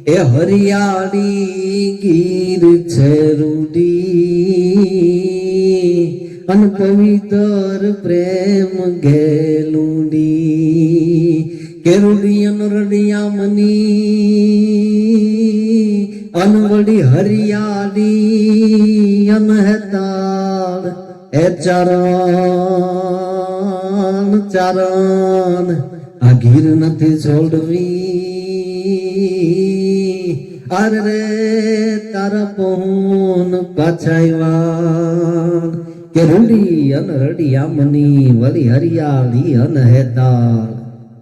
એ હરિયાળી ગીર છે રૂડી અન પવિત્ર પ્રેમ ગેલુડી કે રૂડી અન રડિયા મની અનવડી હરિયાળી અન હેતાળ એ ચારણ ચારણ આ ગીર નથી છોડવી અરે રે તારા પહોન પાછાઈવા કે રૂડી અન રડિયા મની વળી હરિયાળી અન હેતાળ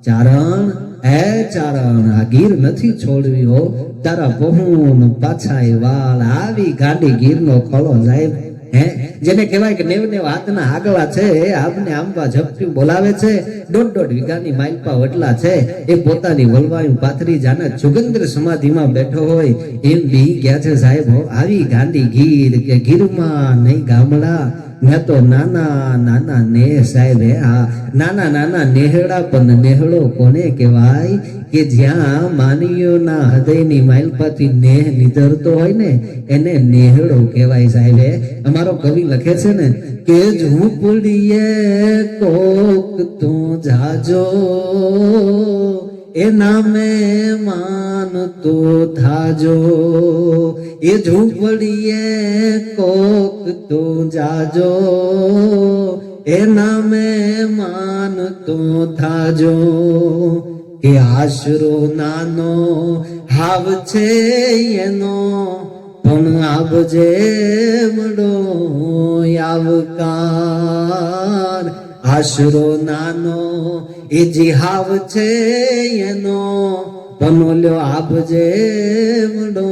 ચારણ હે ચારણ આ ગીર નથી છોડવી હો તારા પહોન પાછાઈવાલ આવી ગાંડી ગીર નો ખોળો સાહેબ હે જેને કહેવાય કે નેવ નેવ હાથના આગલા છે આપને આંબા ઝપટી બોલાવે છે દોઢ વીઘાની માલપા વટલા છે એ પોતાની વલવાયું પાથરી જાને સુગંદ્ર સમાધિમાં બેઠો હોય એમ બી ગયા છે સાહેબ હો આવી ગાંડી ગીર કે ગીરમાં નહીં ગામડા મેં તો નાના નાના ને સાહેબ આ નાના નાના નેહડા પણ નેહડો કોને કહેવાય કે જ્યાં માનવીઓના હૃદયની માલપાથી નેહ નિધરતો હોય ને એને નેહડો કહેવાય સાહેબ અમારો કવિ લખે છે ને કે ઝૂંપડીએ કોક તું જાજો એ નામે માનતો થાજો એ ઝૂંપડીએ કોક તો જાજો એ નામે માનતો થાજો કે આશરો નાનો હાવ છે એનો પણ આવજે મડો આવકાર આશરો નાનો એ જીહાવ છે એનો પનોલ્યો આપજે મડો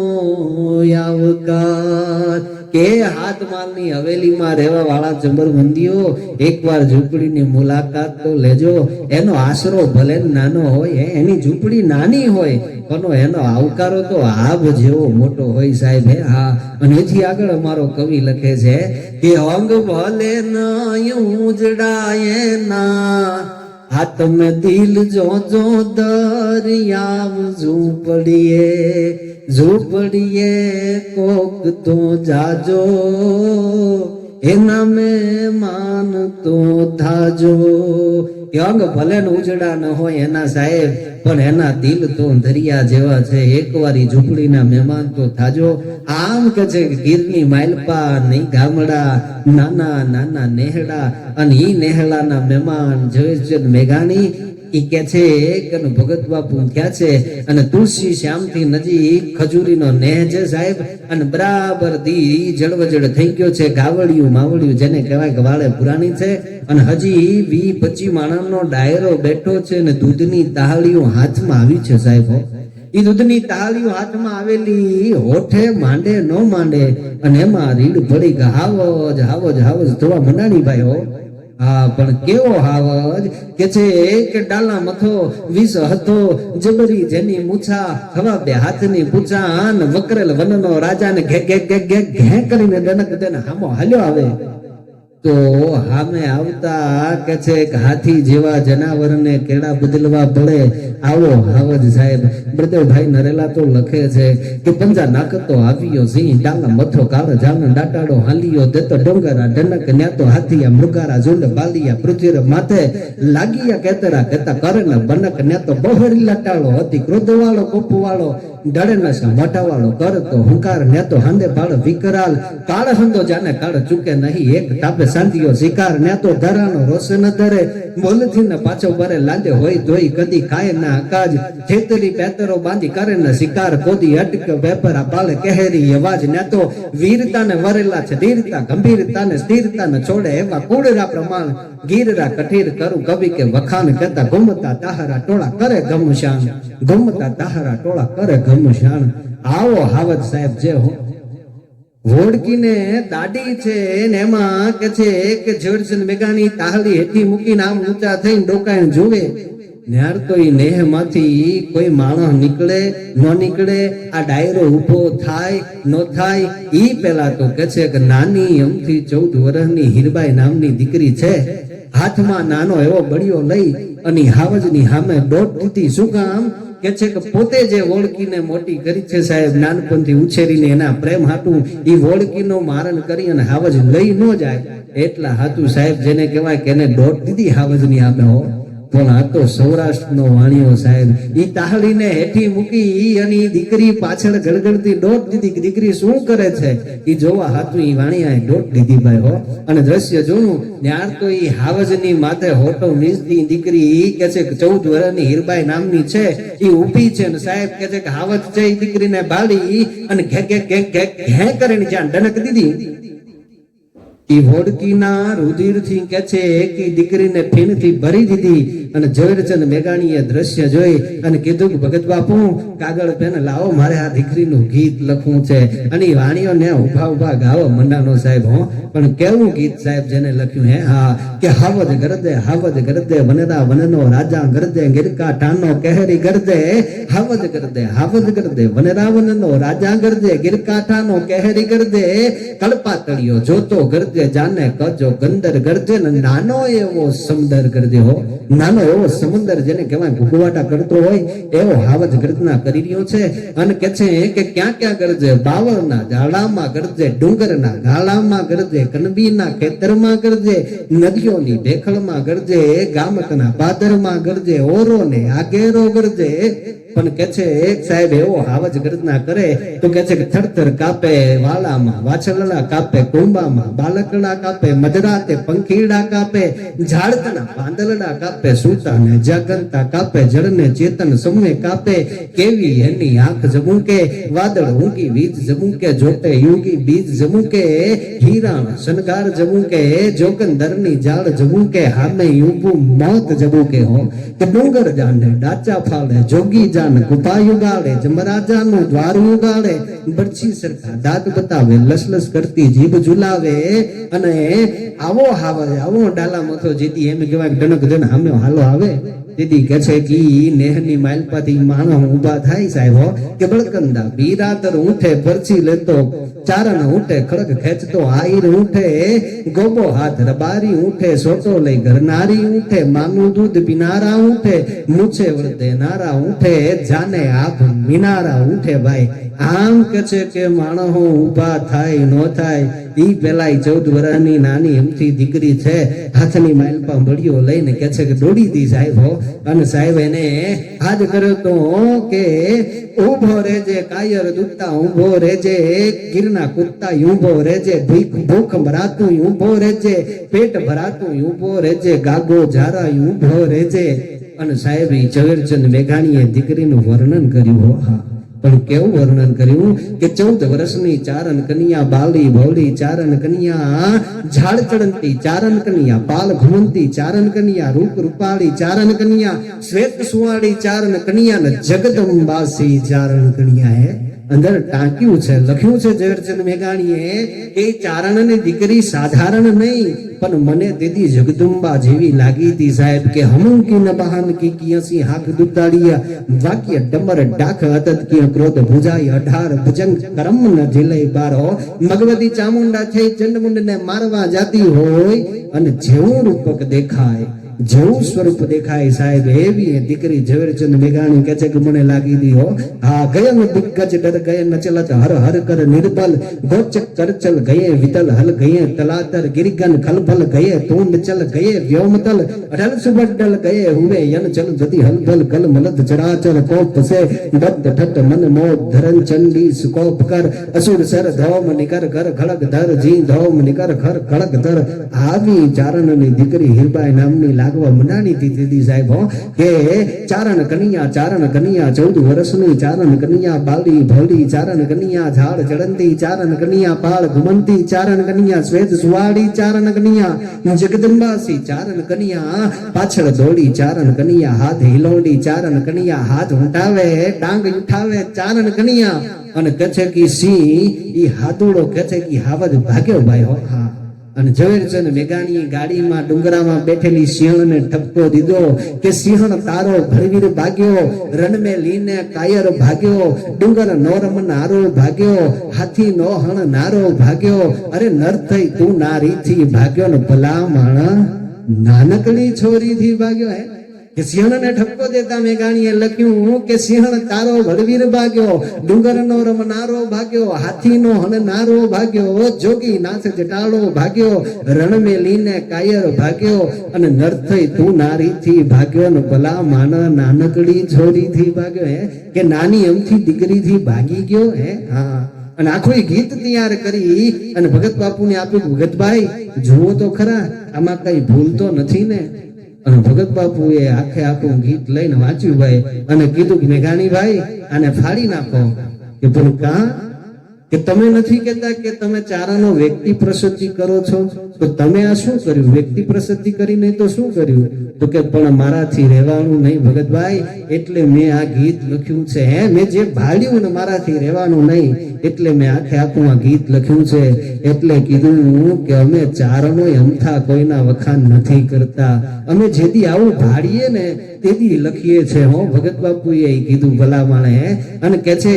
આવકાર કે હાથમાલની હવેલીમાં રહેવા વાળા ચંબરબંધીઓ એકવાર ઝૂંપડીની મુલાકાત તો લેજો એનો આશરો ભલે નાનો હોય એની ઝૂંપડી નાની હોય પણ એનો આવકારો તો આભ જેવો મોટો હોય સાહેબ હા અને એથી આગળ અમારો કવિ લખે છે કે અંગ ભલે નય ઉજડાય ના હાથમ દિલ જો દરિયાવ ઝૂંપડીએ ઝૂંપડીએ કોક તો જાજો એના મેં માનતો થાજો અંગ ભલે ઉજડા ન હોય એના સાહેબ પણ એના દિલ તો દરિયા જેવા છે એકવાર ઝૂંપડીના મહેમાન તો થાજો આમ કે છે ગીરની માલપા નહીં ગામડા નાના નાના નેહડા અને ઈ નેહડાના મહેમાન જય મેઘાણી ઈ કે છે કે ભગત બાપુ થયા છે અને તુલસી શ્યામથી નજીક ખજૂરીનો નેહ છે સાહેબ અને બરાબર દી જળવજળ થઈ ગયો છે ગાવડિયું માવડિયું જેને કહેવાય કે વાળે પુરાણી છે અને હજી 20-25 માણસનો ડાયરો બેઠો છે અને દૂધની તાહળીઓ હાથમાં આવી છે સાહેબ ઈ દૂધની તાહળીઓ હાથમાં આવેલી હોઠે માંડે ન માંડે અને એમાં રીડ પડી કે હાવજ હાવજ હાવજ થવા મંડાણી ભાઈ હો હા પણ કેવો હાવજ કે છે કે ડાલા મથો વિષ હતો જબરી જેની મૂછા હવા બે હાથની પૂછા આન વકરેલ વનનો રાજાને ઘે ઘે ઘે ઘે ઘે કરીને ડનક દેને હામો હાલ્યો આવે તો હામે આવતા કે છે કે હાથી જેવા જનાવરને કેળા બદલવા પડે આવો હાવજ સાહેબ બ્રદેવભાઈ નરેલા તો લખે છે કે પંજા નાકતો આવ્યો સિંહ ડાલા મથો કાળ જાન ડાટાડો હાલિયો દેતો ડોંગરા ડનક ન્યાતો હાથિયા મૃગારા ઝુંડ બાલિયા પૃથ્વી માથે લાગિયા કેતરા કેતા કરન બનક ન્યાતો બહરી લટાળો હતી ક્રોધ વાળો કોપ વાળો ડળેનસ મોટાવાળો કરતો હુંકાર નેતો હાંદે બાળ વિકરાલ કાળ હંદો જાને કાળ ચૂકે નહીં એક તાપે શાંતિયો શિકાર નેતો ધરાનો રોષ ન ધરે બોલથી ને પાછો બરે લાંદે હોય ધોઈ કદી ખાય ના અકાજ છેતરી પેતરો બાંધી કરે ને શિકાર કોદી અટક વેપરા પાલે કહેરી અવાજ નેતો વીરતાને વરેલા છે ધીરતા ગંભીરતાને સ્થિરતાને છોડે એવા કુડરા પ્રમાણ ગીરરા કઠીર કરું કવિ કે વખાણ કહેતા ઘુમતા તાહરા ટોળા કરે ગમશાન ઘુમતા તાહરા ટોળા કરે ગમશાન આવો હાવજ સાહેબ જે હો હોડકીને દાડી છે ને એમાં કે છે કે ઝડસન મેઘાની તાહળી હેઠી મૂકીને આમ ઊંચા થઈને ડોકાઈને જોવે ન્યાર તો ઈ નેહ માંથી કોઈ માણસ નીકળે ન નીકળે આ ડાયરો ઉભો થાય ન થાય ઈ પેલા તો કે છે કે નાની અમથી 14 વર્ષની હીરબાઈ નામની દીકરી છે હાથમાં નાનો એવો બળિયો લઈ અને હાવજની સામે દોડતી શું કામ કે છે કે પોતે જે ઓળખીને મોટી કરી છે સાહેબ, નાનપણથી ઉછેરીને એના પ્રેમ હાટું એ ઓળખીનો મારણ કરી અને હાવજ લઈ ન જાય એટલા હાટું સાહેબ, જેને કહેવાય કે એને દોટ દીધી હાવજની આમે હો. પણ આ તો સૌરાષ્ટ્રનો વાણિયો સાહેબ, ઈ તાહળીને હેઠી મૂકી અને ઈ દીકરી પાછળ ગળગળતી દોટ દીધી. દીકરી શું કરે છે ઈ જોવા હાથું ઈ વાણિયાએ દોટ દીધી ભાઈ હો. અને દ્રશ્ય જોયું ત્યાર તો ઈ હાવજની માથે હોટો નીચતી દીકરી ઈ કે છે 14 વર્ષની હીરબાઈ નામની છે, ઈ ઊભી છે ને સાહેબ કે છે કે હાવજ છે ઈ દીકરીને બાળી અને ઘે ઘે ઘે ઘે ઘે કરીને જ્યાં ડનક દીધી. ઈ હોડકીના રુધિરથી કે છે કે દીકરીને ફીણથી ભરી દીધી. અને ઝવેરચંદ મેઘાણીએ દ્રશ્ય જોઈ અને કીધું કે ભગત બાપુ કાગળ પેન લાવો, મારે આ દીકરીનું ગીત લખવું છે. અને ઈ વાણીઓને ઉભા ઉભા ગાવા મંડાનો સાહેબ હો. પણ કેવું ગીત સાહેબ જેને લખ્યું હે, હા કે હાવજ ગરદે વનરા વનનો રાજા ગરદે ગિરકા ટાનો કહેરી ગરદે, હાવજ ગરદે વનરા વનનો રાજા ગરદે ગિરકા ટાનો કહેરી ગરદે, કલ્પા તળિયો જોતો ગરદે જાને કજો ગંદર ગરદે, નાનો એવો સમંદર ગરદે હો. નાનો એવો સમંદર જેને કહેવાય ભૂગવાટા કરતો હોય એવો હાવજ ગર્જના કરી રહ્યો છે. અને કે છે કે ક્યાં ક્યાં ગરજે, બાવળના ઝાડામાં ગરજે, ડુંગરના ગાળામાં ગરજે, કનબીના ખેતરમાં ગરજે, નદીઓની ઢેખળમાં ગરજે, ગામકના પાદરમાં ગરજે, ઓરોને આગેરો ગરજે. પણ કે છે એક સાહેબ એવો હાવજ ગર્જના કરે તો કે છે કે થરથર કાપે વાલામાં, વાછલડા કાપે કુંભામાં, બાલકડા કાપે મધરાતે પંખીડા કાપે, ઝાડકના પાંદલડા કાપે, સૂતાને જાગરતા કાપે, જળને ચેતન સૌને કાપે. કેવી એની આંખ જમુકે, વાદળ ઊંઘી વીજ જમુકે, જોતે યુગી બીજ જમુકે, હીરાણ શણગાર જમુકે, જોગંદરની જાળ જમુકે, હામે યુબું મોત જમુકે હો. કે ડુંગર જાને ડાચા ફાળે, જોગી જાન ગુફા યુગાડે, જમરાજાનું દ્વાર યુગાડે, બરછી સરખા દાંત બતાવે, લસલસ કરતી જીભ ઝુલાવે. અને આવો હાવજ આવો ડાલા મથો જેથી એમ કહેવાય ડનક ડન હામે હાલો આવે. દીદી કે છે કે નેહની માલપાથી માણસ ઉભા થાય સાહેબ હો. કે બળકંદા બીરાતર ઉઠે પરછી લેતો, ચારણ ઉઠે ખડક ખેંચતો આઈર ઉઠે, ગોબો હાથ રબારી ઉઠે, સોટો લઈ ઘરનારી ઉઠે, માનું દૂધ પીનારા ઉઠે, મૂછે વળતે નારા ઉઠે, જાને આભ મિનારા ઉઠે. ભાઈ આમ કે છે કે માણસો ઉભા થાય નો થાય ઈ પેલા 14 વર્ષની નાની એમથી દીકરી છે, હાથની માલપા મળ્યો લઈને કે છે કે દોડી દી સાહેબ હો. અને સાહેબ એને હાજ કર્યો તો કે ઉભો રેજે કાયર દુત્તા, ઉભો રેજે ગીરના કુત્તા, ઉભો રેજે ભૂખ ભરાતું, ઉભો રેજે પેટ ભરાતું, ઉભો રેજે ગાગો જારા, ઉભો રેજે. અને સાહેબ ઝવેરચંદ મેઘાણીએ દીકરીનું વર્ણન કર્યું હો. હા પણ કેવું વર્ણન કર્યું કે 14 વર્ષની ચારણ કન્યા, બાવલી ભવલી ચારણ કન્યા, ઝાડ ચડંતી ચારણ કન્યા, પાલ ઘુમંતી ચારણ કન્યા, રૂપ રૂપાળી ચારણ કન્યા, શ્વેત સુવાળી ચારણ કન્યા ને જગદંબાસી ચારણ કન્યા. હે અંદર ટાંક્યું છે, લખ્યું છે ઝવેરચંદ મેઘાણીએ કે ચારણની દીકરી સાધારણ નહીં પણ મને દીદી જગદંબા જેવી લાગી હતી સાહેબ. કે હમું કી ન બહાન કી કિયસી હાથ દુતાડિયા, વાક્ય ડમર ડાખ અતત કી ક્રોધ ભુજાઈ, 18 ભુજંગ કરમ ન ઝીલે બારો. ભગવતી ચામુંડા છે ચંડમુંડ ને મારવા જાતી હોય અને જેવું રૂપક દેખાય, જેવું સ્વરૂપ દેખાય સાહેબ એવી દીકરી ઝવેરચંદ મેઘાણી કે છે કે મને લાગી દી હો. હા ગયન દિગ્ગજ ડર ગયન નચલત હર હર કર નિર્બલ, ગોચક ચરચલ ગયે વિતલ હલ ગયે તલાતર, ગિરિગન ખલભલ ગયે તુંડ ચલ ગયે વ્યોમતલ, અઢલ સુબડલ ગયે હુવે યન ચલ જતી હલભલ કલ મલદ ચરાચર કોપ સે, દત્ત ઠટ મન મોદ ધરન ચંડી સુકોપ કર, અસુર સર ધોમ નિકર કર ખળગ ધર, જી ધોમ નિકર ખર ખળગ ધર. આવી ચારણની દીકરી હીરબાઈ નામની લાગવા મંડાણી દીદી સાહેબ હો. કે ચારણ કન્યા 14 વર્ષની ચારણ કન્યા, બાવલી ભવલી ચારણ કન્યા, ઝાડ ચડંતી ચારણ કન્યા, પાળ ઘુમંતી ચારણ કન્યા, શ્વેત સુવાળી ચારણ કન્યા, જગદંબાસી ચારણ કન્યા, પાછળ દોડી ચારણ કન્યા, હાથ હિલોડી ચારણ કન્યા, હાથ ઉઠાવે ટાંગ ઉઠાવે ચારણ કન્યા. અને કે છે કે સિંહ ઈ હાથોડો કે છે કે હાવજ ભાગ્યો ભાઈ હો. હા અને ઝવેરચંદ મેઘાણીએ ગાડીમાં ડુંગરામાં બેઠેલી સિંહણને ઠપકો દીધો કે સિંહણ તારો ભરવીર ભાગ્યો, રણ મે લીને કાયર ભાગ્યો, ડુંગર નોરમ નારો ભાગ્યો, હાથી નો હણ નારો ભાગ્યો, અરે નર થઈ તું નારી થી ભાગ્યો ને ભલા માણા નાનકડી છોરી થી ભાગ્યો. હે કે સિંહણને ઠપકો દેતા મેઘાણીએ લખ્યું કે સિંહણ તારો વડવીર ભાગ્યો, ડુંગરનો રમનારો ભાગ્યો, હાથીનો હણનારો ભાગ્યો, જોગી નાથ જટાળો ભાગ્યો, રણમેલીને કાયર ભાગ્યો, અને નર્થઈ તું નારીથી ભાગ્યો ને ભલા માના નાનકડી છોરીથી ભાગ્યો. હે કે નાની અમથી દીકરીથી ભાગી ગયો. હે હા. અને આખું ગીત તૈયાર કરી અને ભગત બાપુને આપ્યું. ભગતભાઈ જુઓ તો ખરા, આમાં કઈ ભૂલ તો નથી ને? અને ભગત બાપુએ આખે આખું ગીત લઈને વાંચ્યું ભાઈ, અને કીધું કે મેઘાણી ભાઈ આને ફાડી નાખો. કે પણ કા કે તમે નથી કહેતા કે તમે ચારાનો વ્યક્તિ પ્રસિદ્ધિ કરો છો, તો તમે આ શું કર્યું? વ્યક્તિ પ્રસિદ્ધિ કરી નહીં તો શું કર્યું? તો કે પણ મારાથી રહેવાનું નહીં ભગતભાઈ, એટલે મેં આ ગીત લખ્યું છે. હે મેં જે ભાડ્યું ને મારાથી રહેવાનું નહીં, એટલે મેં આખે આખું આ ગીત લખ્યું છે. એટલે કીધું કે અમે ચારણો અમથા કોઈના વખાણ નથી કરતા, અમે જેથી આવું ભાડીએ ને તેથી લખીએ છે. હો ભગત બાપુએ કીધું ભલા માણે. અને કે છે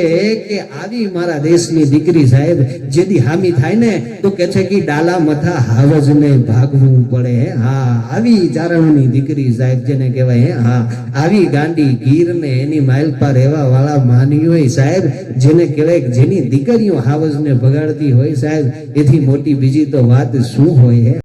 કે આવી મારા દેશની દીકરી સાહેબ જેથી હામી થાય ને તો કે છે કે ડાલા મથા હાવજ ને ભાગવું પડે. હા આવી ચારણોની દીકરી સાહેબ જેને કહેવાય. હે હા આવી ગાંડી ગીર ને એની માઇલ પર રહેવા વાળા માની હોય સાહેબ, જેને કહેવાય જેની દીકરીઓ હાવજ ને ભગાડતી હોય સાહેબ, એથી મોટી બીજી તો વાત શું હોય?